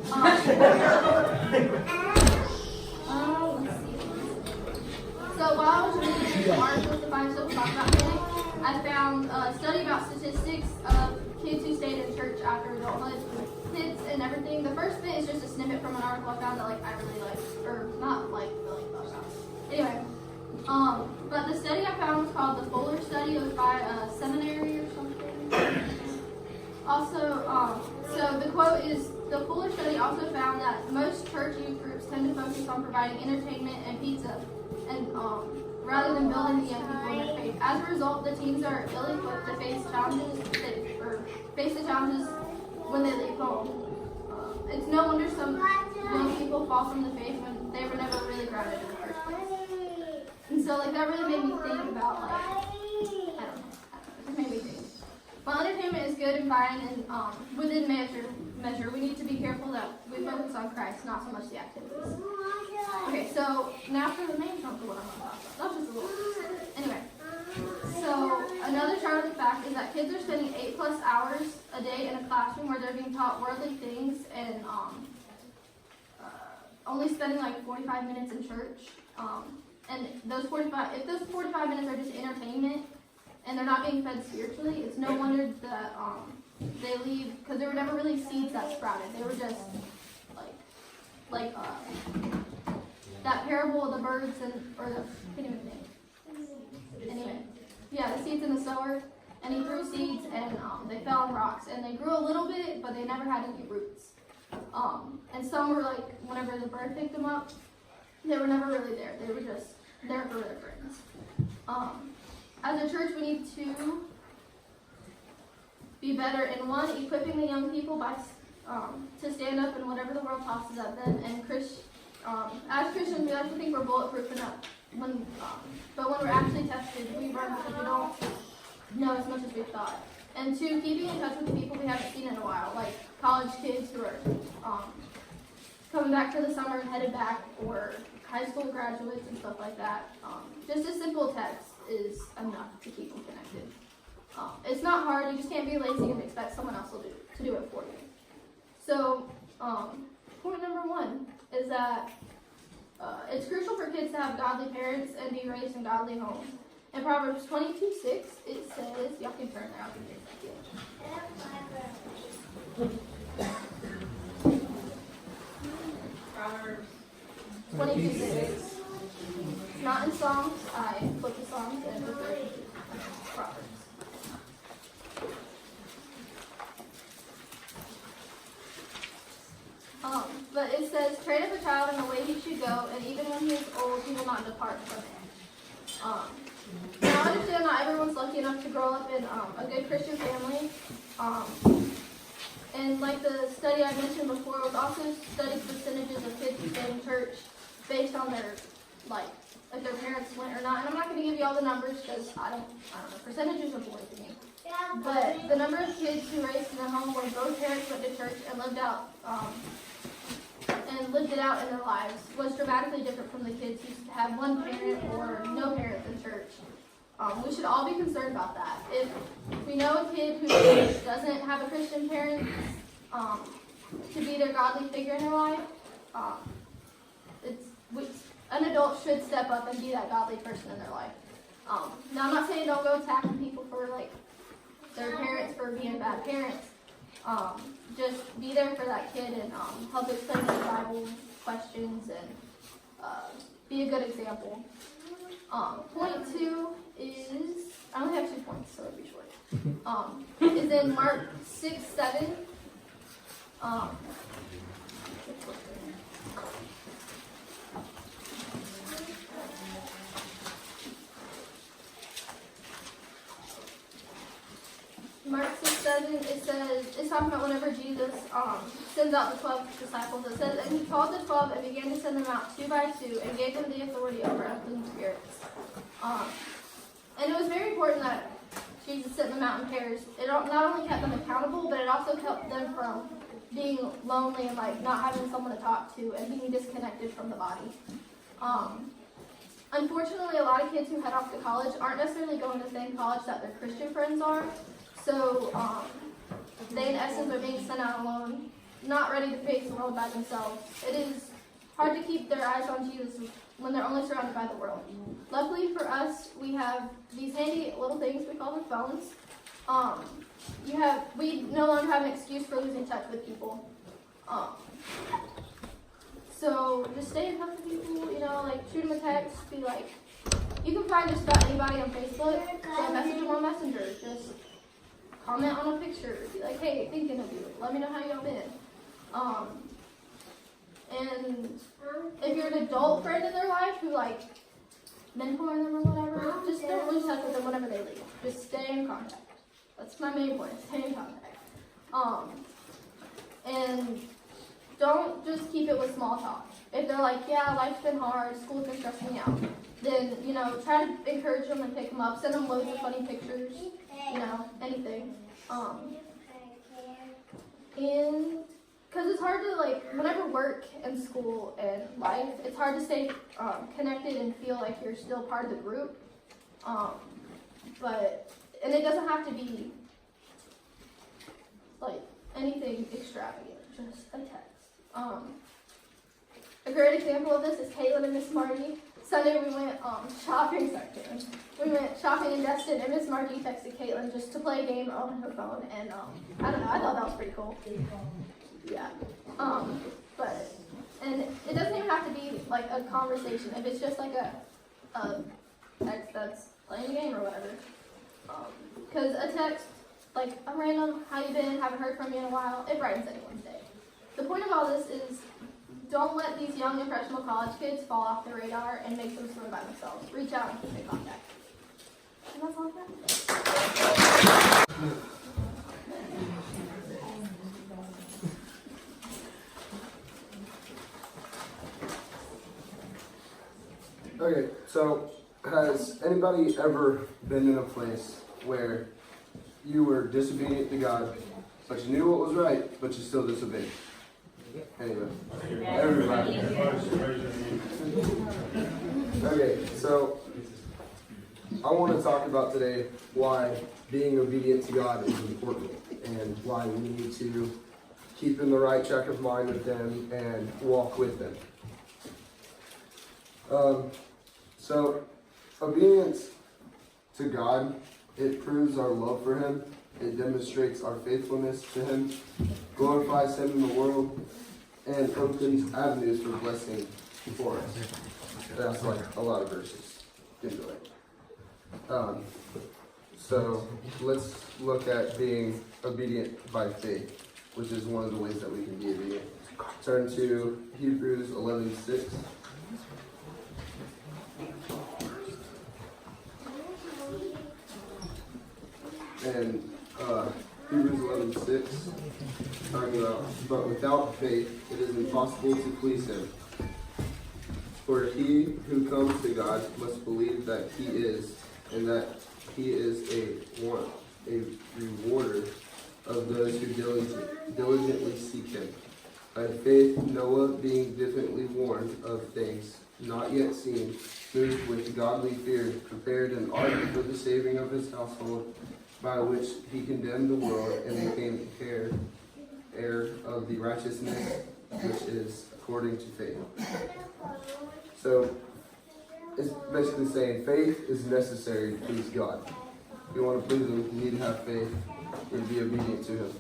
Let's see. So while I was reading articles to find stuff about panic, I found a study about statistics of kids who stayed in church after adulthood, kids and everything. The first bit is just a snippet from an article I found that I really liked, or not like really thought about. Anyway, but the study I found was called the Fuller Study. It was by a seminary or something. Also, so the quote is, the Fuller Study also found that most church youth groups tend to focus on providing entertainment and pizza, and rather than building the young people in their faith. As a result, the teens are ill-equipped to face the challenges when they leave home. It's no wonder some young people fall from the faith when they were never really grounded in the first place. And so, that really made me think about, I don't know, it just made me think. While entertainment is good and fine and within measure, we need to be careful that we focus on Christ, not so much the activities. Okay, so now for the main chunk of what I'm going to talk about. That's just a little. Anyway, so another startling fact is that kids are spending 8+ hours a day in a classroom where they're being taught worldly things and only spending 45 minutes in church. And if those 45 minutes are just entertainment and they're not being fed spiritually, it's no wonder that they leave, because there were never really seeds that sprouted. They were just that parable of the birds I can't even think. Anyway, yeah, the seeds in the sower, and he threw seeds, and they fell on rocks, and they grew a little bit, but they never had any roots. And some were whenever the bird picked them up, they were never really there. They were just there for their friends. As a church, we need to be better in one, equipping the young people by to stand up in whatever the world tosses at them. And as Christians, we like to think we're bulletproof enough. But when we're actually tested, we run because we don't know as much as we thought. And two, keeping in touch with the people we haven't seen in a while, like college kids who are coming back for the summer and headed back, or high school graduates and stuff like that. Just a simple text is enough to keep them connected. It's not hard. You just can't be lazy and expect someone else to do it for you. So, point number 1 is that it's crucial for kids to have godly parents and be raised in godly homes. In Proverbs 22:6, it says, y'all can turn there, I'll give you a second. Proverbs 22:6. Not in Psalms. I flipped the Psalms and referred to Proverbs. But it says, train up a child in the way he should go, and even when he is old, he will not depart from it. Now, I understand not everyone's lucky enough to grow up in a good Christian family. And like the study I mentioned before, it was also studied percentages of kids who stay in church based on their, if their parents went or not. And I'm not going to give you all the numbers because I don't know, percentages are boring to me. But the number of kids who raised in a home where both parents went to church and lived it out in their lives was dramatically different from the kids who had one parent or no parents in church. We should all be concerned about that. If we know a kid who doesn't have a Christian parent to be their godly figure in their life, an adult should step up and be that godly person in their life. Now, I'm not saying don't go attacking people for their parents for being bad parents. Just be there for that kid and help explain the Bible questions and be a good example. Point 2 is, I only have 2 points, so it'll be short. Is in Mark 6:7. Mark 6:7, it says, it's talking about whenever Jesus sends out the 12 disciples. It says, and he called the 12 and began to send them out 2 by 2 and gave them the authority over unclean spirits. And it was very important that Jesus sent them out in pairs. It not only kept them accountable, but it also kept them from being lonely and not having someone to talk to and being disconnected from the body. Unfortunately, a lot of kids who head off to college aren't necessarily going to the same college that their Christian friends are. So they, in essence, are being sent out alone. not ready to face the world by themselves. It is hard to keep their eyes on Jesus when they're only surrounded by the world. Luckily for us, we have these handy little things we call them phones. We no longer have an excuse for losing touch with people. So just stay in touch with people, like shoot them a text, be like, you can find just about anybody on Facebook, so message them on Messenger, just comment on a picture, be like, hey, thinking of you, let me know how y'all been. And if you're an adult friend in their life who like mentor them or whatever, just don't lose touch with them whenever they leave. Just stay in contact. That's my main point, stay in contact. And don't just keep it with small talk. If they're like, yeah, life's been hard, school's been stressing me out, then, try to encourage them and pick them up, send them loads of funny pictures, anything. And because it's hard to, whenever work and school and life, it's hard to stay connected and feel like you're still part of the group. And it doesn't have to be, anything extravagant, just a text. A great example of this is Caitlin and Miss Marty. Sunday we went shopping, we went shopping in Destin, and Miss Marty texted Caitlin just to play a game on her phone, and I don't know, I thought that was pretty cool. Yeah. And it doesn't even have to be like a conversation. If it's just like a text that's playing a game or whatever. Because a text, like a random, how you been, haven't heard from you in a while, it brightens anyone's day. The point of all this is, don't let these young impressionable college kids fall off the radar and make them swim by themselves. Reach out and keep in contact. And that's all I've got. Okay, so has anybody ever been in a place where you were disobedient to God, but you knew what was right, but you still disobeyed? Anyway, everybody. Okay, so I want to talk about today why being obedient to God is important and why we need to keep in the right track of mind with Him and walk with Him. So obedience to God, it proves our love for Him. It demonstrates our faithfulness to Him, glorifies Him in the world, and opens avenues for blessing for us. That's like a lot of verses into it. So let's look at being obedient by faith, which is one of the ways that we can be obedient. Turn to Hebrews 11:6. And Hebrews 11:6, talking about, but without faith it is impossible to please Him. For he who comes to God must believe that He is, and that He is a rewarder of those who diligently seek Him. By faith Noah, being diligently warned of things not yet seen, moved with godly fear, prepared an ark for the saving of his household, by which he condemned the world and became heir of the righteousness which is according to faith. So it's basically saying faith is necessary to please God. If you want to please Him, you need to have faith and be obedient to Him.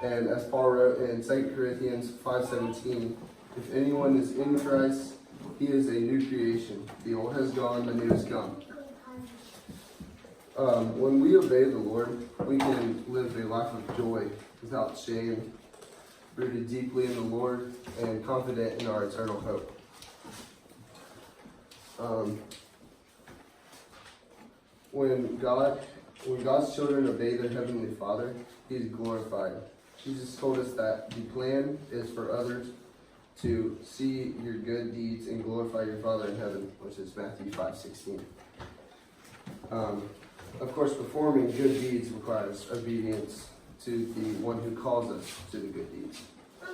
And as Paul wrote in 2 Corinthians 5:17, if anyone is in Christ, he is a new creation. The old has gone, the new has come. When we obey the Lord, we can live a life of joy without shame, rooted deeply in the Lord, and confident in our eternal hope. When God's children obey their Heavenly Father, He is glorified. Jesus told us that the plan is for others to see your good deeds and glorify your Father in heaven, which is Matthew 5:16. Of course, performing good deeds requires obedience to the one who calls us to the good deeds.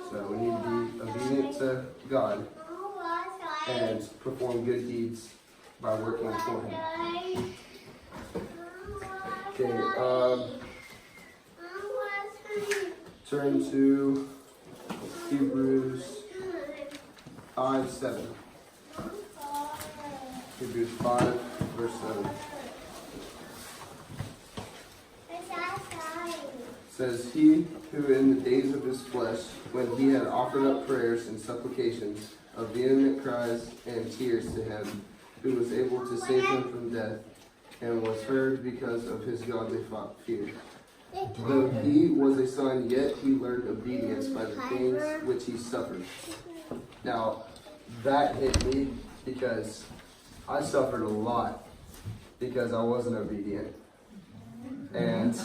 So we need to be obedient to God and perform good deeds by working for Him. Okay, turn to Hebrews 5:7. Hebrews 5, verse 7. Says, He who in the days of his flesh, when he had offered up prayers and supplications of vehement cries and tears to him, who was able to save him from death, and was heard because of his godly fear. Though he was a son, yet he learned obedience by the things which he suffered. Now, that hit me because I suffered a lot because I wasn't obedient. And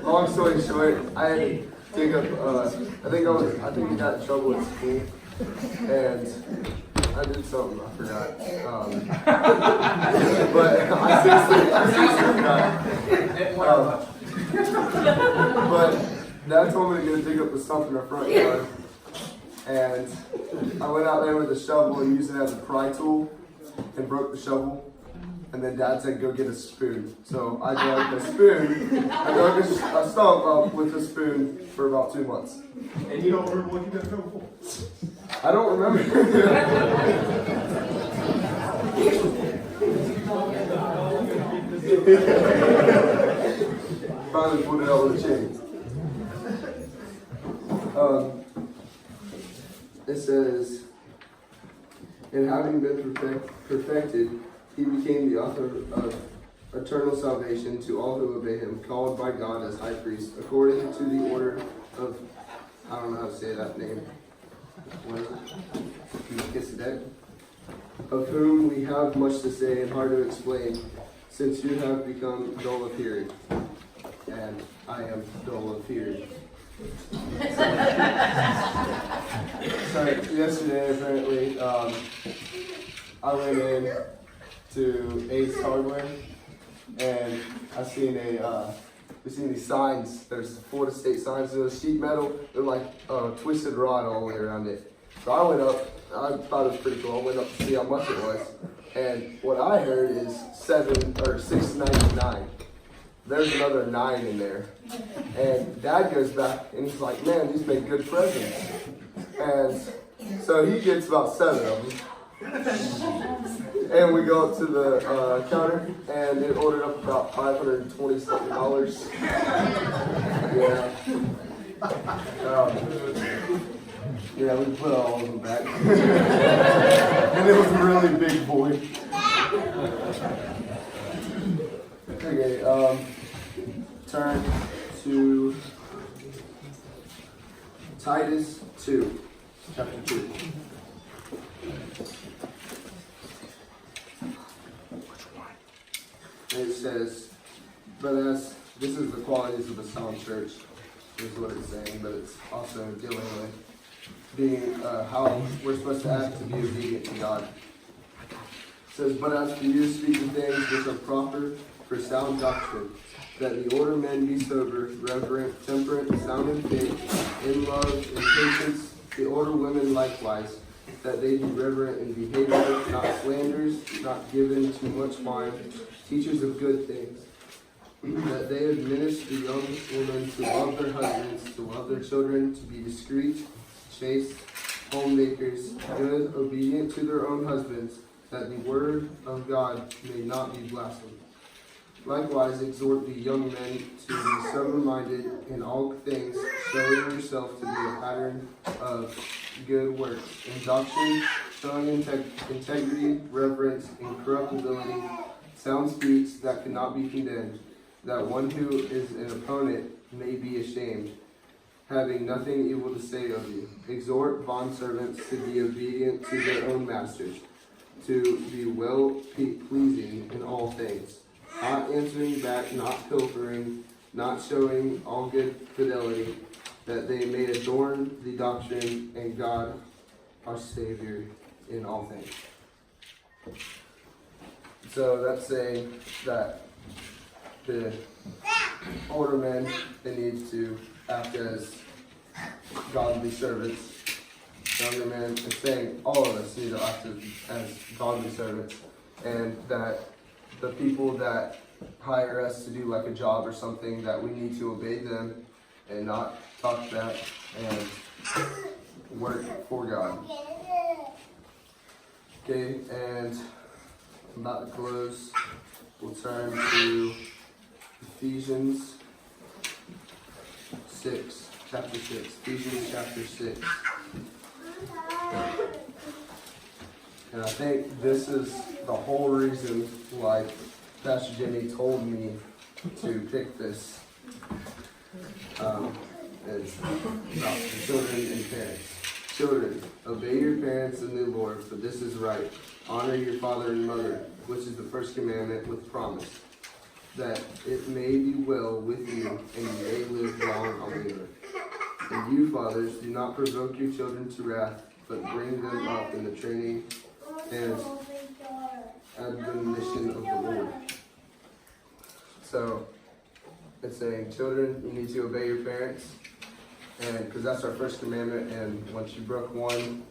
long story short, I had to dig up. I think I got in trouble at school, and I did something I forgot. But I seriously forgot. But Dad told me to go dig up the stump in our front yard, and I went out there with a shovel and used it as a pry tool, and broke the shovel. And then Dad said, go get a spoon. So I dug a stump up with a spoon for about 2 months. And you don't remember what you got in trouble for? I don't remember. Finally put it out with a chain. It says, and having been perfected, he became the author of eternal salvation to all who obey him, called by God as high priest, according to the order of, I don't know how to say that name. What is it? Melchizedek, of whom we have much to say and hard to explain, since you have become dull of hearing. And I am dull of hearing. So yesterday, apparently, I went in to Ace Hardware, and I seen we seen these signs. There's Florida State signs. There's sheet metal. They're like twisted rod all the way around it. So I went up. I thought it was pretty cool. I went up to see how much it was, and what I heard is $6.99. There's another 9 in there, and Dad goes back and he's like, "Man, these make good presents." And so he gets about 7 of them. And we go up to the counter, and it ordered up about $520 something. Yeah. Yeah, we put all of them back. And it was a really big boy. Okay, turn to Titus 2, chapter 2. And it says, but as this is the qualities of a sound church, is what it's saying, but it's also dealing with being how we're supposed to act to be obedient to God. It says, but as for you, speak the things which are proper for sound doctrine, that the order men be sober, reverent, temperate, sound in faith, in love, in patience, the order women likewise, that they be reverent in behavior, not slanderers, not given to much wine, teachers of good things, that they admonish the young women to love their husbands, to love their children, to be discreet, chaste, homemakers, good, obedient to their own husbands, that the word of God may not be blasphemed. Likewise, exhort the young men to be sober-minded in all things, showing yourself to be a pattern of good works, in doctrine, showing integrity, reverence, incorruptibility, sound speech that cannot be condemned, that one who is an opponent may be ashamed, having nothing evil to say of you. Exhort bondservants to be obedient to their own masters, to be well-pleasing in all things, not answering back, not pilfering, not showing all good fidelity, that they may adorn the doctrine and God our Savior in all things. So that's saying that the older men, they need to act as godly servants. Younger men, it's saying all of us need to act as godly servants, and that the people that hire us to do like a job or something, that we need to obey them and not talk that and work for God. Okay, and I'm about to close. We'll turn to Ephesians 6, chapter 6. Ephesians chapter 6. And I think this is the whole reason why Pastor Jenny told me to pick this. It's about children and parents. Children, obey your parents in the Lord, for this is right. Honor your father and mother, which is the first commandment with promise, that it may be well with you and you may live long on the earth. And you, fathers, do not provoke your children to wrath, but bring them up in the training and admonition of the Lord. So, it's saying, children, you need to obey your parents, and because that's our first commandment, and once you broke one,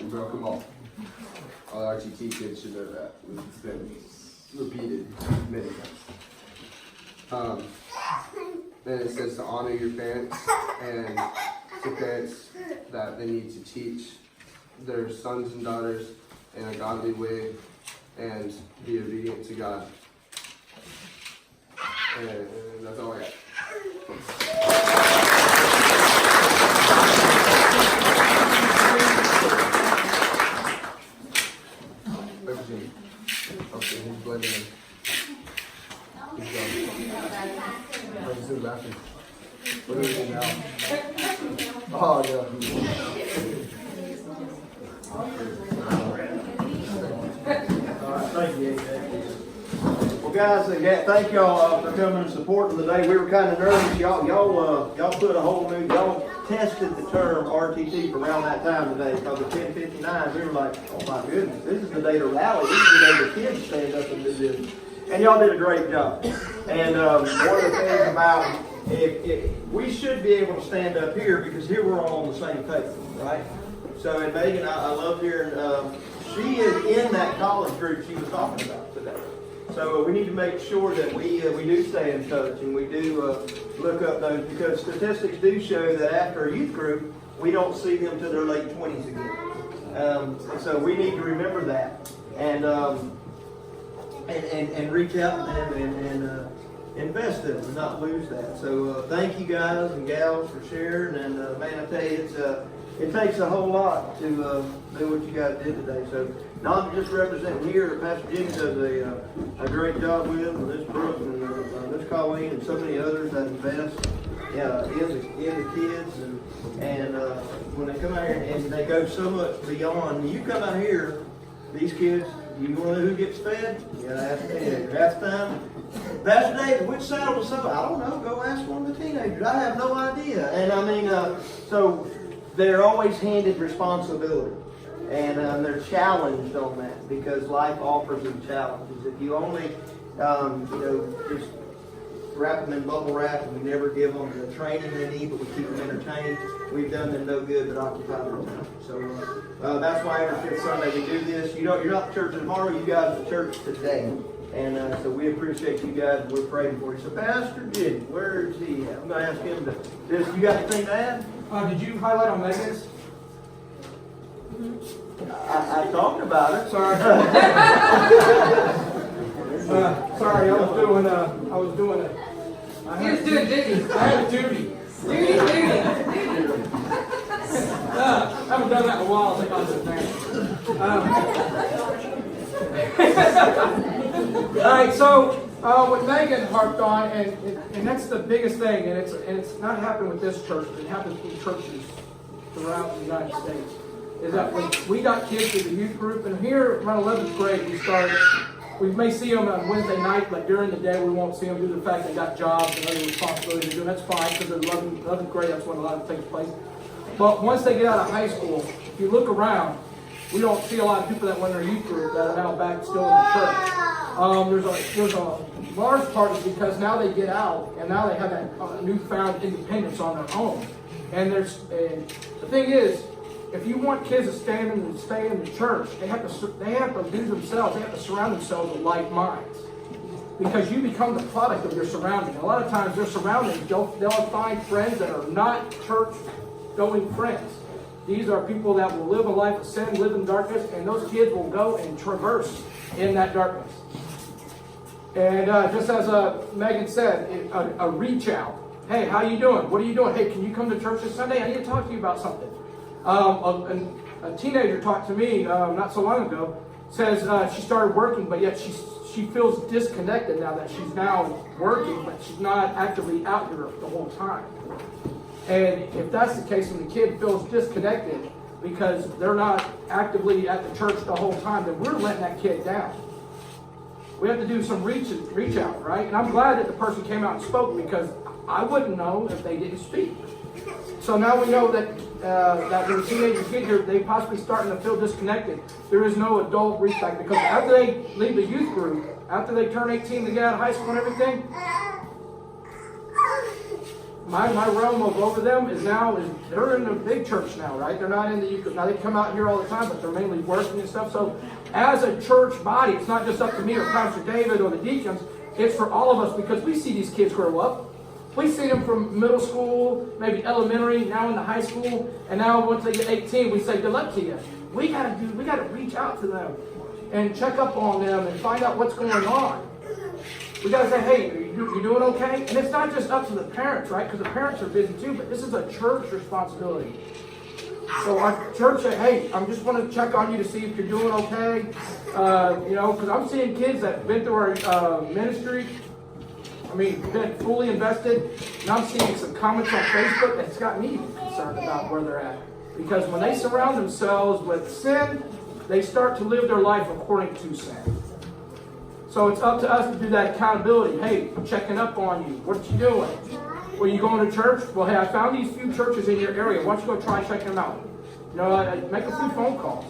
you broke them all. All the RTT kids should know that. It's been repeated many times. Then it says to honor your parents, and to parents that they need to teach their sons and daughters in a godly way and be obedient to God. And that's all I got. Okay, he's blending in. He's gone. He's in the bathroom. What are we doing now? Oh, Alright, thank you, AJ. Well, guys, thank y'all for coming and supporting today. We were kind of nervous. Y'all put a whole new, y'all tested the term RTT around that time today, because at 10:59 we were like, oh my goodness, this is the day to rally. This is the day the kids stand up and do this. And y'all did a great job. And one of the things about, if we should be able to stand up here, because here we're all on the same page, right? So, and Megan, I love hearing, she is in that college group she was talking about today. So we need to make sure that we do stay in touch, and we do look up those, because statistics do show that after a youth group, we don't see them to their late 20s again. So we need to remember that, and reach out to them and invest in them and not lose that. So thank you guys and gals for sharing, and man, I tell you, it takes a whole lot to do what you guys did today. So not just representing here, Pastor Jimmy does a great job with, and Miss Brooke and Miss Colleen and so many others that invest in the kids, and when they come out here and they go so much beyond. You come out here, these kids, you want to know who gets fed? You gotta ask them. Half time. Pastor David, which side of the sofa? I don't know. Go ask one of the teenagers. I have no idea. And I mean, so they're always handed responsibility, and they're challenged on that, because life offers them challenges. If you only, just wrap them in bubble wrap and we never give them the training they need, but we keep them entertained, we've done them no good but occupy their time. So that's why every fifth Sunday we do this. You're not the church tomorrow, you guys are the church today. And so we appreciate you guys, and we're praying for you. So Pastor Jimmy, where is he at? I'm going to ask him to, you got anything to add? Did you highlight on Megan's? I talked about it. Sorry. Sorry, I was doing it. He was doing duty. I had a duty. Duty. I haven't done that in a while. I think I'll sit down. All right, so what Megan harped on, and that's the biggest thing, and it's not happening with this church, but it happens with churches throughout the United States, is that when we got kids in the youth group, and here around 11th grade we may see them on Wednesday night, but during the day we won't see them due to the fact they got jobs and other responsibilities to do. That's fine, because they're 11th grade, that's when a lot of things place. But once they get out of high school, if you look around, we don't see a lot of people that went in our youth group that are now back still in the church. There's a large part is because now they get out and now they have that newfound independence on their own. And the thing is, if you want kids to stay in the church, they have to do themselves. They have to surround themselves with like minds. because you become the product of your surrounding. A lot of times their surroundings, they'll find friends that are not church-going friends. These are people that will live a life of sin, live in darkness, and those kids will go and traverse in that darkness. And just as Megan said, a reach out. Hey, how you doing? What are you doing? Hey, can you come to church this Sunday? I need to talk to you about something. A teenager talked to me not so long ago. Says she started working, but yet she feels disconnected now that she's now working, but she's not actively out here the whole time. And if that's the case, when the kid feels disconnected because they're not actively at the church the whole time, then we're letting that kid down. We have to do some reach out, right? And I'm glad that the person came out and spoke, because I wouldn't know if they didn't speak. So now we know that when teenagers get here, they possibly starting to feel disconnected. There is no adult reach back, because after they leave the youth group, after they turn 18 to get out of high school and everything, my realm of over them is they're in the big church now, right? They're not in the youth group. Now they come out here all the time, but they're mainly working and stuff. So as a church body, it's not just up to me or Pastor David or the deacons. It's for all of us, because we see these kids grow up. We see them from middle school, maybe elementary, now into high school, and now once they get 18, we say, good luck to you. We gotta reach out to them and check up on them and find out what's going on. We gotta say, hey, you doing okay? And it's not just up to the parents, right? Because the parents are busy too, but this is a church responsibility. So our church said, hey, I just want to check on you to see if you're doing okay. Because I'm seeing kids that have been through our ministry. Been fully invested. And I'm seeing some comments on Facebook that's got me concerned about where they're at. Because when they surround themselves with sin, they start to live their life according to sin. So it's up to us to do that accountability. Hey, I'm checking up on you. What you doing? Well, you going to church? Well, hey, I found these few churches in your area. Why don't you go try and check them out? Make a few phone calls.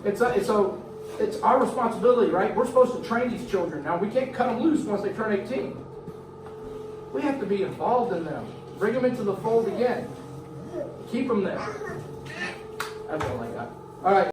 It's our responsibility, right? We're supposed to train these children. Now, we can't cut them loose once they turn 18. We have to be involved in them. Bring them into the fold again. Keep them there. That's all I got. All right.